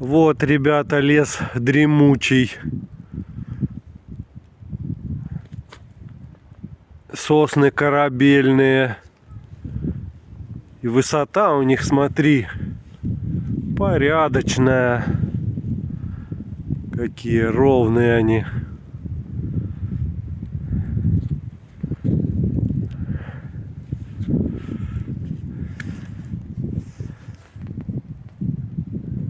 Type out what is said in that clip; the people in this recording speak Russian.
Вот, ребята, лес дремучий. Сосны корабельные. И высота у них, смотри, порядочная. Какие ровные они.